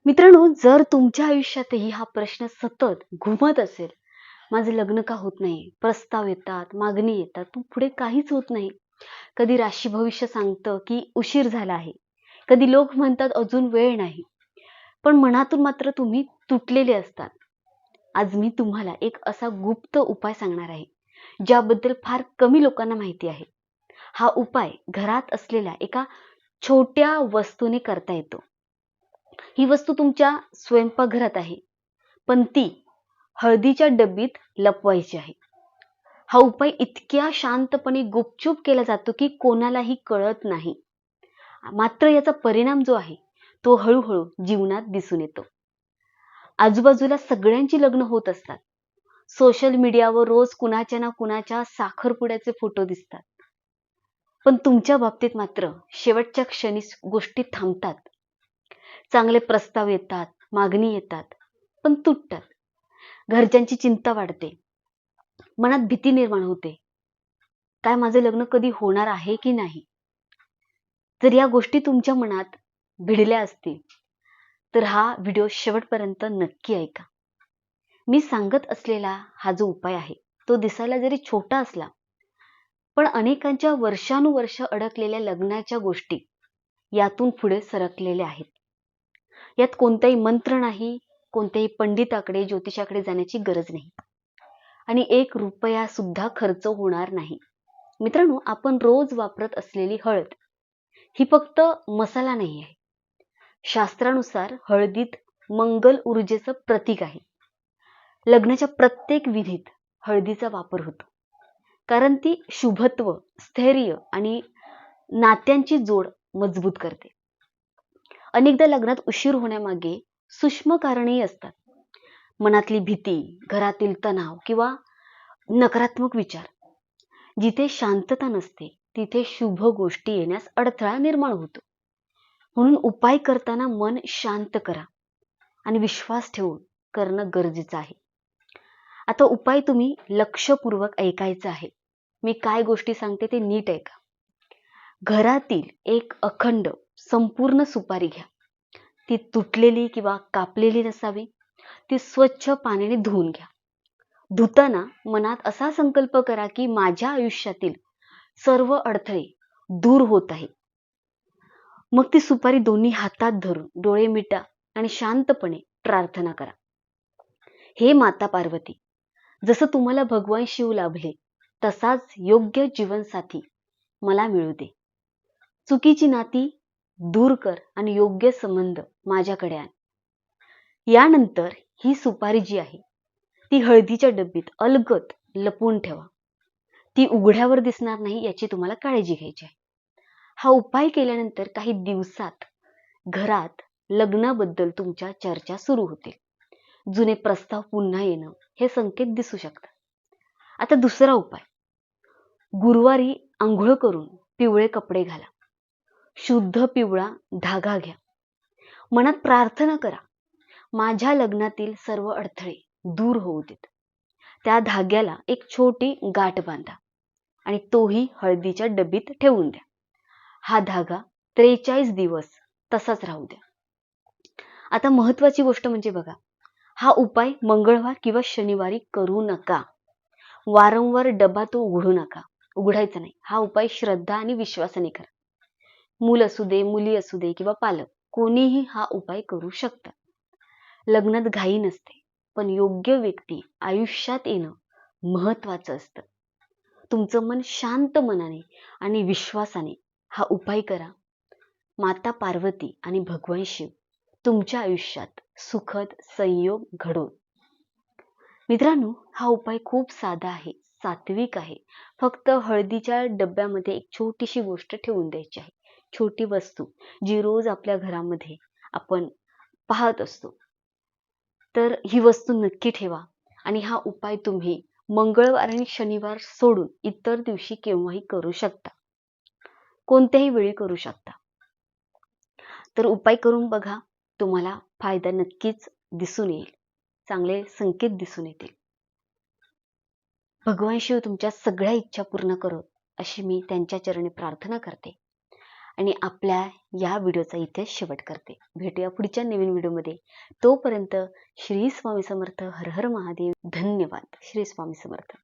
मित्रांनो, जर तुमच्या आयुष्यातही हा प्रश्न सतत घुमत असेल, माझं लग्न का होत नाही? प्रस्ताव येतात, मागणी येतात, पण पुढे काहीच होत नाही. कधी राशी भविष्य सांगतं, की उशीर झाला आहे. कधी लोक म्हणतात अजून वेळ नाही. पण मनातून मात्र तुम्ही तुटलेले असतात. आज मी तुम्हाला एक असा गुप्त उपाय सांगणार आहे, ज्याबद्दल फार कमी लोकांना माहिती आहे. हा उपाय घरात असलेल्या एका छोट्या वस्तूने करता येतो. ही वस्तू तुमच्या स्वयंपाकघरात आहे, पण ती हळदीच्या डब्बीत लपवायची आहे. हा उपाय इतक्या शांतपणे गुपचूप केला जातो की कोणालाही कळत नाही. मात्र याचा परिणाम जो आहे तो हळूहळू जीवनात दिसून येतो. आजूबाजूला सगळ्यांची लग्न होत असतात. सोशल मीडियावर रोज कुणाच्या ना कुणाच्या साखरपुड्याचे फोटो दिसतात. पण तुमच्या बाबतीत मात्र शेवटच्या क्षणी गोष्टी थांबतात. चांगले प्रस्ताव येतात, मागणी येतात, पण तुटतात. घरच्यांची चिंता वाढते. मनात भीती निर्माण होते. काय माझं लग्न कधी होणार आहे की नाही? जर या गोष्टी तुमच्या मनात भिडल्या असतील, तर हा व्हिडिओ शेवटपर्यंत नक्की ऐका. मी सांगत असलेला हा जो उपाय आहे, तो दिसायला जरी छोटा असला, पण अनेकांच्या वर्षानुवर्ष अडकलेल्या लग्नाच्या गोष्टी यातून पुढे सरकलेल्या आहेत. यात कोणताही मंत्र नाही, कोणत्याही पंडिताकडे, ज्योतिषाकडे जाण्याची गरज नाही. आणि 1 रुपया सुद्धा खर्च होणार नाही. मित्रांनो, आपण रोज वापरत असलेली हळद ही फक्त मसाला नाही आहे. शास्त्रानुसार हळदीत मंगल ऊर्जेचं प्रतीक आहे. लग्नाच्या प्रत्येक विधीत हळदीचा वापर होतो. कारण ती शुभत्व, स्थैर्य आणि नात्यांची जोड मजबूत करते. अनेकदा लग्नात उशीर होण्यामागे सूक्ष्म कारणेही असतात. मनातली भीती, घरातील तणाव किंवा नकारात्मक विचार. जिथे शांतता नसते, तिथे शुभ गोष्टी येण्यास अडथळा निर्माण होतो. म्हणून उपाय करताना मन शांत करा आणि विश्वास ठेवून करणं गरजेचं आहे. आता उपाय तुम्ही लक्षपूर्वक ऐकायचा आहे. मी काय गोष्टी सांगते ते नीट ऐका. घरातील एक अखंड संपूर्ण सुपारी घ्या. ती तुटलेली किंवा कापलेली नसावी. ती स्वच्छ पाण्याने धुवून घ्या. धुताना मनात असा संकल्प करा की माझ्या आयुष्यातील सर्व अडथळे दूर होत आहे. मग ती सुपारी दोन्ही हातात धरून डोळे मिटा आणि शांतपणे प्रार्थना करा. हे माता पार्वती, जसं तुम्हाला भगवान शिव लाभले, तसाच योग्य जीवनसाथी मला मिळू दे. चुकीची नाती दूर कर आणि योग्य संबंध माझ्याकडे आण. यानंतर ही सुपारी जी आहे ती हळदीच्या डब्बीत अलगद लपवून ठेवा. ती उघड्यावर दिसणार नाही याची तुम्हाला काळजी घ्यायची आहे. हा उपाय केल्यानंतर काही दिवसात घरात लग्नाबद्दल तुमच्या चर्चा सुरू होतील. जुने प्रस्ताव पुन्हा येणं हे संकेत दिसू शकतात. आता दुसरा उपाय. गुरुवारी अंघोळ करून पिवळे कपडे घाला. शुद्ध पिवळा धागा घ्या. मनात प्रार्थना करा, माझ्या लग्नातील सर्व अडथळे दूर होऊ देत. त्या धाग्याला एक छोटी गाठ बांधा आणि तोही हळदीच्या डबीत ठेवून द्या. हा धागा 43 दिवस तसाच राहू द्या. आता महत्वाची गोष्ट म्हणजे बघा, हा उपाय मंगळवार किंवा शनिवारी करू नका. वारंवार डबा तो उघडू नका. उघडायचा नाही. हा उपाय श्रद्धा आणि विश्वासाने करा. मूल असू दे, मुली असू दे किंवा पालक, कोणीही हा उपाय करू शकतात. लग्नात घाई नसते, पण योग्य व्यक्ती आयुष्यात येणं महत्वाचं असतं. तुमचं मन शांत मनाने आणि विश्वासाने हा उपाय करा. माता पार्वती आणि भगवान शिव तुमच्या आयुष्यात सुखद संयोग घडवो. मित्रांनो, हा उपाय खूप साधा आहे, सात्विक आहे. फक्त हळदीच्या डब्यामध्ये एक छोटीशी गोष्ट ठेवून द्यायची आहे. छोटी वस्तू जी रोज आपल्या घरामध्ये आपण पाहत असतो. तर ही वस्तू नक्की ठेवा आणि हा उपाय तुम्ही मंगळवार आणि शनिवार सोडून इतर दिवशी केव्हाही करू शकता. कोणत्याही वेळी करू शकता. तर उपाय करून बघा, तुम्हाला फायदा नक्कीच दिसून येईल. चांगले संकेत दिसून येतील. भगवान शिव तुमच्या सगळ्या इच्छा पूर्ण करो अशी मी त्यांच्या चरणी प्रार्थना करते. आणि आपल्या या व्हिडिओचा इथे शेवट करते. भेटूया पुढच्या नवीन व्हिडिओमध्ये. तोपर्यंत श्री स्वामी समर्थ. हर हर महादेव. धन्यवाद. श्री स्वामी समर्थ.